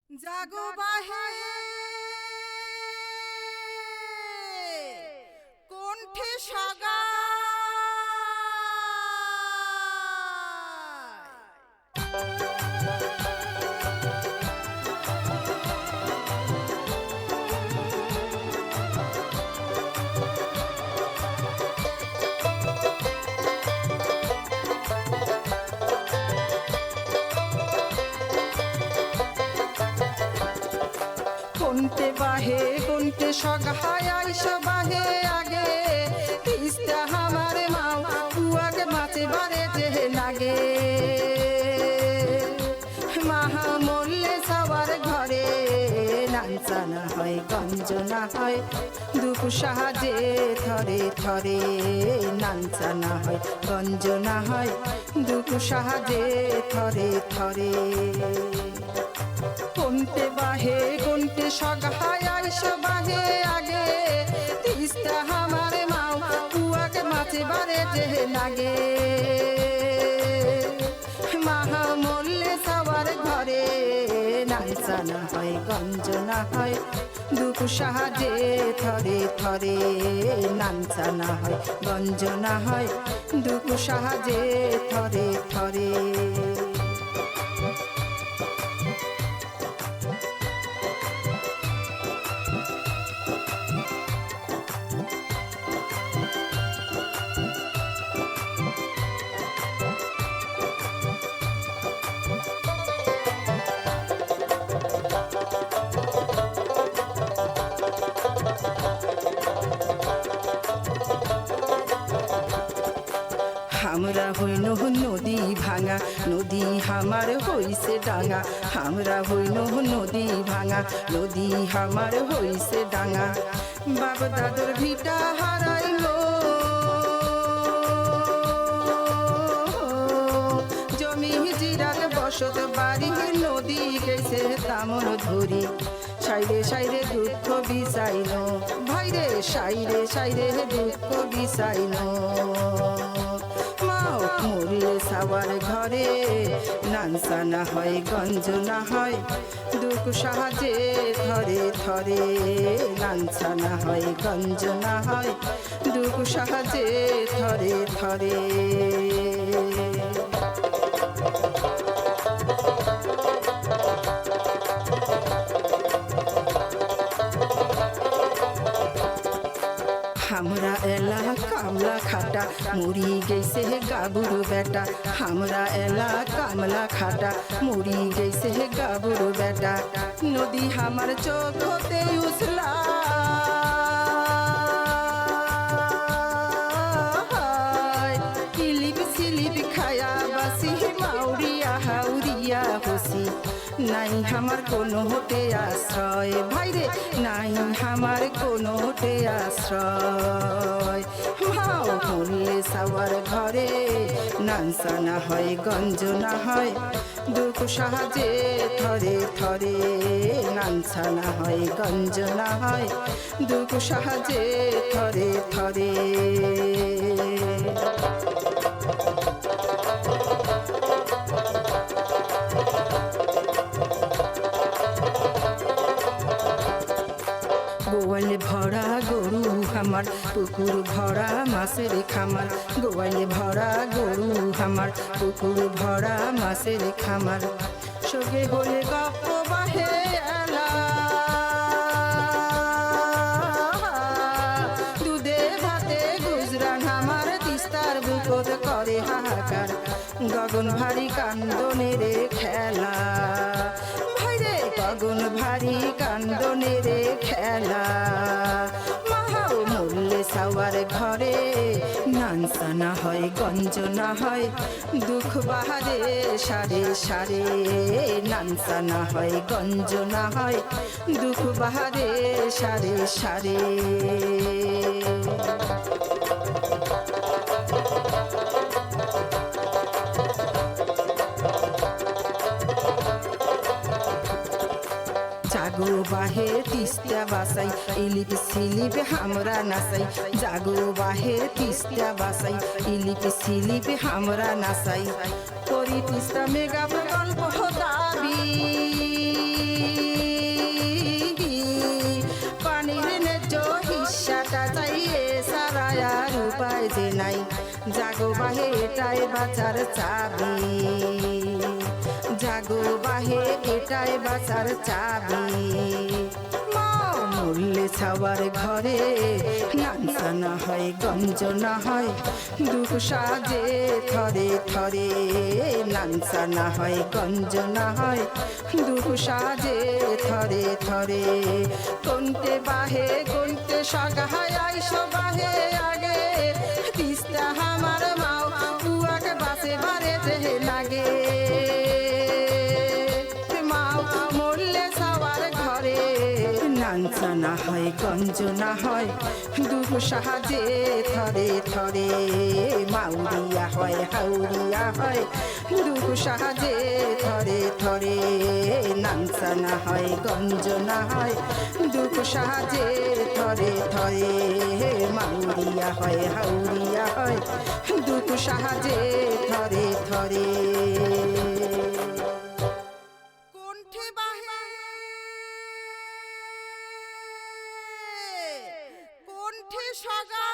জাগো বাহে কণ্ঠে সাগা কোনতে বাহে কোনতে সগায় আইসো বাহে আগে তিস্তা আমার মাও কুয়াকে মাছে বারে যে লাগে মাহা মরলে সবার ঘরে নাঞ্চানা হয় গঞ্জনা হয় দুঃখ সাহায্যে থরে থরে নাঞ্চানা হয় গঞ্জনা হয় দুঃখ সাহায্যে থরে থরে কোনতে বাহে কোনতে সগায় আইসো বাহে আগে তিস্তা আমার মাও কুয়াকে মাছে বারে যে লাগে মাহা মরলে সবার ঘরে নাঞ্চানা হয় গঞ্জনা হয় দুঃখ সাহায্যে থরে থরে নাঞ্চানা হয় গঞ্জনা হয় দুঃখ সাহায্যে থরে থরে আমরা হইন নদী ভাঙা নদী আমার হইছে ডাঙা আমরা হইন নদী ভাঙা নদী আমার হইছে ডাঙা বাপ দাদুর ভিটা হারাইল জমি জিরাত বসত বাড়ি নদী গেছে তামর ধরি সাইরে সাইরে দুঃখ বিচাইল ভাইরে সাইরে সাইরে দুঃখ বিচাইল মরলে সবার ঘরে নাঞ্চানা হয় গঞ্জনা হয় দুঃখ সাহায্যে থরে থরে নাঞ্চানা হয় গঞ্জনা হয় দুঃখ সাহায্যে থরে থরে हमरा एला कामला खाटा मुरी गैसे गाबुरु बेटा हमरा एला कामला खाटा मुरी गैसे गाबुरु बेटा नदी हमार चोख होते उसला किलिप सिलिप खाया बासी माउरिया हाउरिया होसी নাই আমার কোনো হতে আশ্রয় ভাইরে নাই আমার কোনো হতে আশ্রয় মাও মরলে সবার ঘরে নাঞ্চানা হয় গঞ্জনা হয় দুঃখ সাহায্যে থরে থরে নাঞ্চানা হয় গঞ্জনা হয় দুঃখ সাহায্যে থরে থরে গোয়ালে ভরা গরু আমার পুকুর ভরা মাছের খামার গোয়ালে ভরা গরু আমার পুকুর ভরা মাছের খামার সঙ্গে হলে গপ্প বাহে এলা দুধে ভাতে গুজরান আমার তিস্তার বুকত করে হাহাকার গগন ভারী কান্দনের খেলা গগন ভারী কান্দনের খেলা মাহাও মরলে সবার ঘরে নাঞ্চানা হয় গঞ্জনা হয় দুঃখ বাহারে সারে সারে নাঞ্চানা হয় গঞ্জনা হয় দুঃখ বাহারে সারে সারে জাগো বাহে তিস্তা বাসাই ইলিপ সিলিপ আমরা নাসাই জাগো বাহে তিস্তা বাসাই ইলিপ সিলিপ আমরা নাসাই করি তিস্তা মেগা প্রকল্প দাবি বাহে এটাই বাঁচার চাবি, জাগো বাহে এটাই বাঁচার চাবি। মাও মরলে ছাওয়ার ঘরে নানসা না হয় গঞ্জ না হয় দুঃখ সাজে থরে থরে, নানসা না হয় গঞ্জ না হয় দুঃখ সাজে থরে থরে। কোনতে বাহে কোনতে সগায় আইসো বাহে আগে, তিস্তা আমার মাও কুয়াকে বাসে বারে যে লাগে। মাও মরলে ছাওয়ার ঘরে নানসা না হয় গঞ্জ না হয় দুঃখ সাহায্যে থরে থরে, মাউরিয়া হয় হাউরিয়া হয় দুঃখ সাহায্যে থরে থরে, নানসা না হয় গঞ্জ না হয় দুঃখ সাহায্যে থরে থরে, মাউরিয়া হয় হাউরিয়া হয় দুঃখ সাহায্যে থরে থরে। কোনঠে বাহে কোনঠে সগা